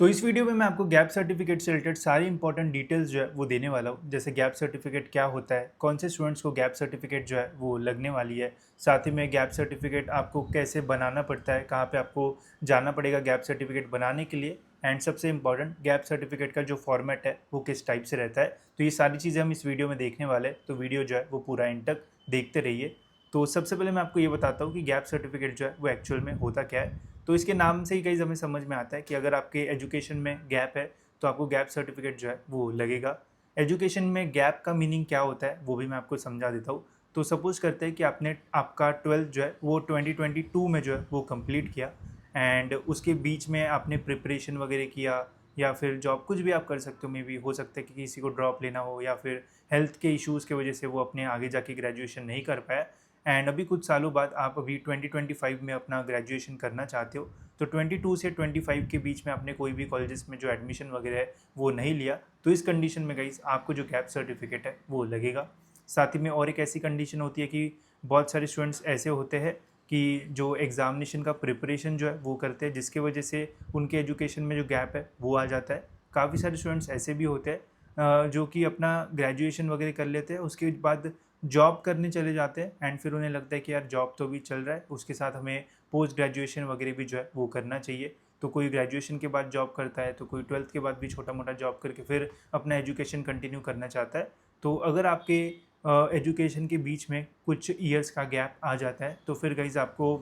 तो इस वीडियो में मैं आपको गैप सर्टिफिकेट से रिलेटेड सारी इंपॉर्टेंट डिटेल्स जो है वो देने वाला हूँ। जैसे गैप सर्टिफिकेट क्या होता है, कौन से स्टूडेंट्स को गैप सर्टिफिकेट जो है वो लगने वाली है, साथ ही में गैप सर्टिफिकेट आपको कैसे बनाना पड़ता है, कहाँ पे आपको जाना पड़ेगा गैप सर्टिफिकेट बनाने के लिए, एंड सबसे इंपॉर्टेंट गैप सर्टिफिकेट का जो फॉर्मेट है वो किस टाइप से रहता है। तो ये सारी चीज़ें हम इस वीडियो में देखने वाले हैं, तो वीडियो जो है वो पूरा एंड तक देखते रहिए। तो सबसे पहले मैं आपको ये बताता हूँ कि गैप सर्टिफिकेट जो है वो एक्चुअल में होता क्या है। तो इसके नाम से ही कई हमें समझ में आता है कि अगर आपके एजुकेशन में गैप है तो आपको गैप सर्टिफिकेट जो है वो लगेगा। एजुकेशन में गैप का मीनिंग क्या होता है वो भी मैं आपको समझा देता हूँ। तो सपोज़ करते हैं कि आपने आपका 12th जो है वो 2022 में जो है वो कंप्लीट किया, एंड उसके बीच में आपने प्रिपरेशन वगैरह किया या फिर जॉब कुछ भी आप कर सकते हो। मे बी हो सकता है कि किसी को ड्रॉप लेना हो या फिर हेल्थ के इश्यूज़ की वजह से वो अपने आगे जाके ग्रेजुएशन नहीं कर पाया, एंड अभी कुछ सालों बाद आप अभी 2025 में अपना ग्रेजुएशन करना चाहते हो। तो 22 से 25 के बीच में आपने कोई भी कॉलेजेस में जो एडमिशन वगैरह है वो नहीं लिया, तो इस कंडीशन में गाइस आपको जो गैप सर्टिफिकेट है वो लगेगा। साथ ही में और एक ऐसी कंडीशन होती है कि बहुत सारे स्टूडेंट्स ऐसे होते हैं कि जो एग्ज़ामिनेशन का प्रिपरेशन जो है वो करते हैं, जिसकी वजह से उनके एजुकेशन में जो गैप है वो आ जाता है। काफ़ी सारे स्टूडेंट्स ऐसे भी होते हैं जो कि अपना ग्रेजुएशन वगैरह कर लेते हैं, उसके बाद जॉब करने चले जाते हैं, एंड फिर उन्हें लगता है कि यार जॉब तो अभी चल रहा है, उसके साथ हमें पोस्ट ग्रेजुएशन वगैरह भी जो है वो करना चाहिए। तो कोई ग्रेजुएशन के बाद जॉब करता है, तो कोई 12th के बाद भी छोटा मोटा जॉब करके फिर अपना एजुकेशन कंटिन्यू करना चाहता है। तो अगर आपके एजुकेशन के बीच में कुछ ईयर्स का गैप आ जाता है तो फिर गाइज आपको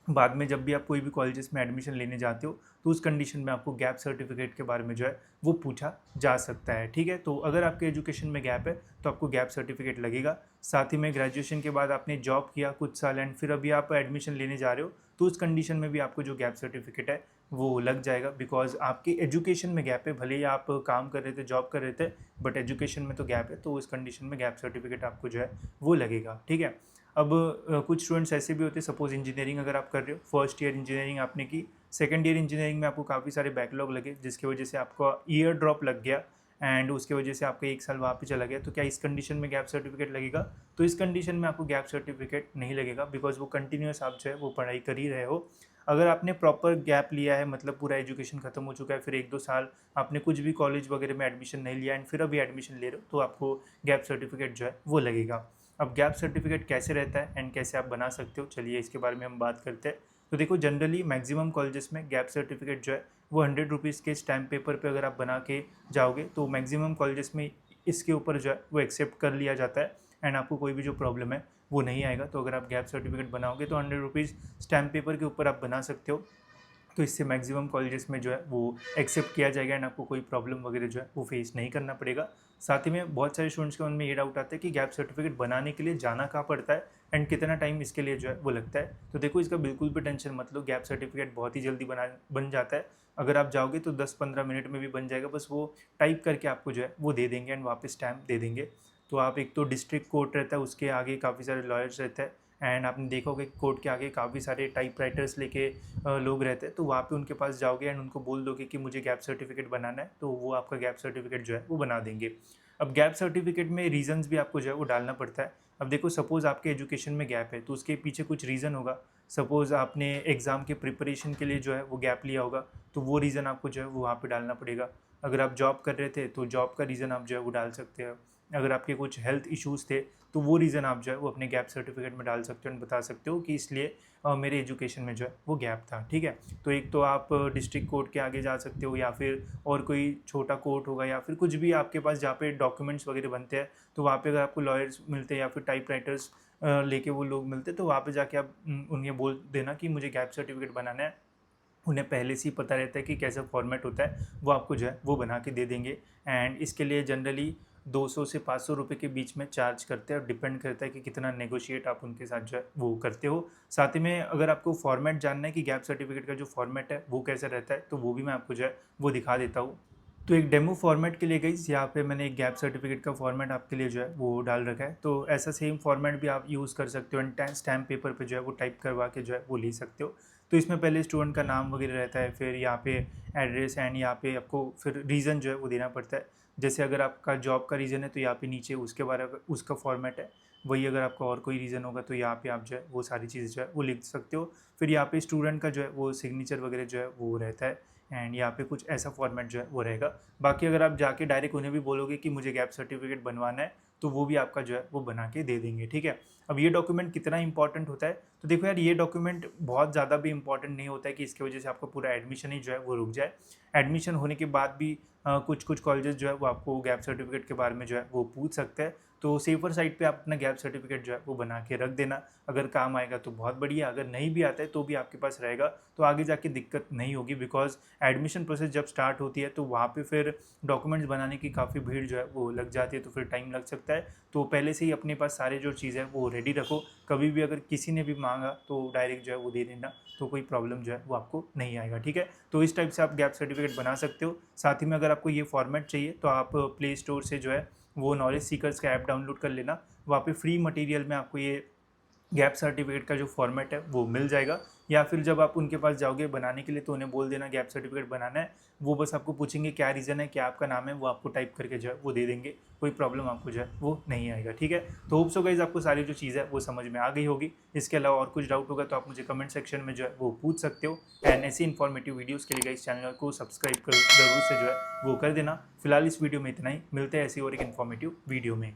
बाद में जब भी आप कोई भी कॉलेजेस में एडमिशन लेने जाते हो तो उस कंडीशन में आपको गैप सर्टिफिकेट के बारे में जो है वो पूछा जा सकता है। ठीक है, तो अगर आपके एजुकेशन में गैप है तो आपको गैप सर्टिफिकेट लगेगा। साथ ही में ग्रेजुएशन के बाद आपने जॉब किया कुछ साल एंड फिर अभी आप एडमिशन लेने जा रहे हो, तो उस कंडीशन में भी आपको जो गैप सर्टिफिकेट है वो लग जाएगा, बिकॉज आपके एजुकेशन में गैप है। भले ही आप काम कर रहे थे, जॉब कर रहे थे, बट एजुकेशन में तो गैप है, तो उस कंडीशन में गैप सर्टिफिकेट आपको जो है वो लगेगा। ठीक है। अब कुछ स्टूडेंट्स ऐसे भी होते हैं, सपोज इंजीनियरिंग अगर आप कर रहे हो, फर्स्ट ईयर इंजीनियरिंग आपने की, सेकंड ईयर इंजीनियरिंग में आपको काफ़ी सारे बैकलॉग लगे जिसकी वजह से आपका ईयर ड्रॉप लग गया, एंड उसके वजह से आपका एक साल वहाँ पे चला गया, तो क्या इस कंडीशन में गैप सर्टिफिकेट लगेगा? तो इस कंडीशन में आपको गैप सर्टिफिकेट नहीं लगेगा, बिकॉज वो कंटिन्यूस आप जो है वो पढ़ाई कर ही रहे हो। अगर आपने प्रॉपर गैप लिया है, मतलब पूरा एजुकेशन खत्म हो चुका है, फिर 1-2 साल आपने कुछ भी कॉलेज वगैरह में एडमिशन नहीं लिया एंड फिर अभी एडमिशन ले रहे हो, तो आपको गैप सर्टिफिकेट जो है वो लगेगा। अब गैप सर्टिफिकेट कैसे रहता है एंड कैसे आप बना सकते हो, चलिए इसके बारे में हम बात करते हैं। तो देखो, जनरली मैक्सिमम कॉलेजेस में गैप सर्टिफिकेट जो है वो 100 रुपीज़ के स्टैम्प पेपर पे अगर आप बना के जाओगे तो मैक्सिमम कॉलेजेस में इसके ऊपर जो है वो एक्सेप्ट कर लिया जाता है, एंड आपको कोई भी जो प्रॉब्लम है वो नहीं आएगा। तो अगर आप गैप सर्टिफिकेट बनाओगे तो 100 रुपीज़ स्टैम्प पेपर के ऊपर आप बना सकते हो, तो इससे मैक्सिमम कॉलेजेस में जो है वो एक्सेप्ट किया जाएगा एंड आपको कोई प्रॉब्लम वगैरह जो है वो फेस नहीं करना पड़ेगा। साथ ही में बहुत सारे स्टूडेंट्स के मन में ये डाउट आता है कि गैप सर्टिफिकेट बनाने के लिए जाना कहाँ पड़ता है एंड कितना टाइम इसके लिए जो है वो लगता है। तो देखो, इसका बिल्कुल भी टेंशन मत लो, गैप सर्टिफिकेट बहुत ही जल्दी बन जाता है। अगर आप जाओगे तो 10-15 मिनट में भी बन जाएगा, बस वो टाइप करके आपको जो है वो दे देंगे एंड वापस स्टैम्प दे देंगे। तो आप, एक तो डिस्ट्रिक्ट कोर्ट रहता है, उसके आगे काफ़ी सारे लॉयर्स रहते हैं, एंड आपने देखा होगा कि कोर्ट के आगे काफ़ी सारे टाइप राइटर्स लेके लोग रहते हैं, तो वहाँ पे उनके पास जाओगे एंड उनको बोल दोगे कि मुझे गैप सर्टिफिकेट बनाना है, तो वो आपका गैप सर्टिफिकेट जो है वो बना देंगे। अब गैप सर्टिफिकेट में रीजंस भी आपको जो है वो डालना पड़ता है। अब देखो, सपोज़ आपके एजुकेशन में गैप है तो उसके पीछे कुछ रीज़न होगा। सपोज़ आपने एग्ज़ाम के प्रिपरेशन के लिए जो है वो गैप लिया होगा, तो वो रीज़न आपको जो है वो वहाँ पे डालना पड़ेगा। अगर आप जॉब कर रहे थे तो जॉब का रीज़न आप जो है वो डाल सकते हो। अगर आपके कुछ हेल्थ इश्यूज़ थे तो वो रीज़न आप जो है वो अपने गैप सर्टिफिकेट में डाल सकते हो एंड बता सकते हो कि इसलिए मेरे एजुकेशन में जो है वो गैप था। ठीक है, तो एक तो आप डिस्ट्रिक्ट कोर्ट के आगे जा सकते हो, या फिर और कोई छोटा कोर्ट होगा, या फिर कुछ भी आपके पास जहाँ पे डॉक्यूमेंट्स वगैरह बनते हैं, तो वहाँ पे अगर आपको लॉयर्स मिलते हैं या फिर टाइप राइटर्स लेके वो लोग मिलते हैं, तो वहाँ पे जाके आप उन्हें बोल देना कि मुझे गैप सर्टिफिकेट बनाना है। उन्हें पहले से ही पता रहता है कि कैसा फॉर्मेट होता है, वो आपको जो है वो बना के दे देंगे। एंड इसके लिए जनरली 200 से 500 रुपये के बीच में चार्ज करते हैं, और डिपेंड करता है कि कितना नेगोशिएट आप उनके साथ जो है वो करते हो। साथ ही में अगर आपको फॉर्मेट जानना है कि गैप सर्टिफिकेट का जो फॉर्मेट है वो कैसा रहता है, तो वो भी मैं आपको जो है वो दिखा देता हूँ। तो एक डेमो फॉर्मेट के लिए गाइस, यहाँ पे मैंने एक गैप सर्टिफिकेट का फॉर्मेट आपके लिए जो है वो डाल रखा है। तो ऐसा सेम फॉर्मेट भी आप यूज़ कर सकते हो एंड स्टैम्प पेपर पे जो है वो टाइप करवा के जो है वो ले सकते हो। तो इसमें पहले स्टूडेंट का नाम वगैरह रहता है, फिर यहाँ पे एड्रेस, एंड यहाँ पे आपको फिर रीज़न जो है वो देना पड़ता है। जैसे अगर आपका जॉब का रीज़न है तो यहाँ पे नीचे उसके बारे में उसका फॉर्मेट है। वही अगर आपका और कोई रीज़न होगा तो यहाँ पे आप जो है वो सारी चीज़ें जो है वो लिख सकते हो। फिर यहाँ पे स्टूडेंट का जो है वो सिग्नेचर वगैरह जो है वो रहता है। एंड यहाँ पे कुछ ऐसा फॉर्मेट जो है वो रहेगा। बाकी अगर आप जाके डायरेक्ट उन्हें भी बोलोगे कि मुझे गैप सर्टिफिकेट बनवाना है तो वो भी आपका जो है वो बना के दे देंगे, ठीक है। अब ये डॉक्यूमेंट कितना इंपॉर्टेंट होता है, तो देखो यार ये डॉक्यूमेंट बहुत ज़्यादा भी इंपॉर्टेंट नहीं होता है कि इसकी वजह से आपका पूरा एडमिशन ही जो है वो रुक जाए। एडमिशन होने के बाद भी कुछ कुछ कॉलेजेस जो है वो आपको गैप सर्टिफिकेट के बारे में जो है वो पूछ सकते हैं। तो सेफर साइड पे आप अपना गैप सर्टिफिकेट जो है वो बना के रख देना। अगर काम आएगा तो बहुत बढ़िया, अगर नहीं भी आता है तो भी आपके पास रहेगा, तो आगे जाके दिक्कत नहीं होगी। बिकॉज एडमिशन प्रोसेस जब स्टार्ट होती है तो वहाँ पे फिर डॉक्यूमेंट्स बनाने की काफ़ी भीड़ जो है वो लग जाती है, तो फिर टाइम लग सकता है। तो पहले से ही अपने पास सारे जो चीज़ है वो रेडी रखो, कभी भी अगर किसी ने भी मांगा तो डायरेक्ट जो है वो दे देना, तो कोई प्रॉब्लम जो है वो आपको नहीं आएगा, ठीक है। तो इस टाइप से आप गैप सर्टिफिकेट बना सकते हो। साथ ही में अगर आपको ये फॉर्मेट चाहिए तो आप प्ले स्टोर से जो है वो नॉलेज सीकर्स का ऐप डाउनलोड कर लेना। वहाँ पे फ्री मटेरियल में आपको ये गैप सर्टिफिकेट का जो फॉर्मेट है वो मिल जाएगा। या फिर जब आप उनके पास जाओगे बनाने के लिए तो उन्हें बोल देना गैप सर्टिफिकेट बनाना है, वो बस आपको पूछेंगे क्या रीज़न है, क्या आपका नाम है, वो आपको टाइप करके जो है वो दे देंगे। कोई प्रॉब्लम आपको जो है वो नहीं आएगा, ठीक है। तो होप सो गाइस आपको सारी जो चीज़ है वो समझ में आ गई होगी। इसके अलावा और कुछ डाउट होगा तो आप मुझे कमेंट सेक्शन में जो है वो पूछ सकते हो। एंड ऐसी इन्फॉर्मेटिव वीडियोज़ के लिए गाइस चैनल को सब्सक्राइब कर जरूर से जो है वो कर देना। फिलहाल इस वीडियो में इतना ही, मिलते हैं ऐसी और एक इन्फॉर्मेटिव वीडियो में।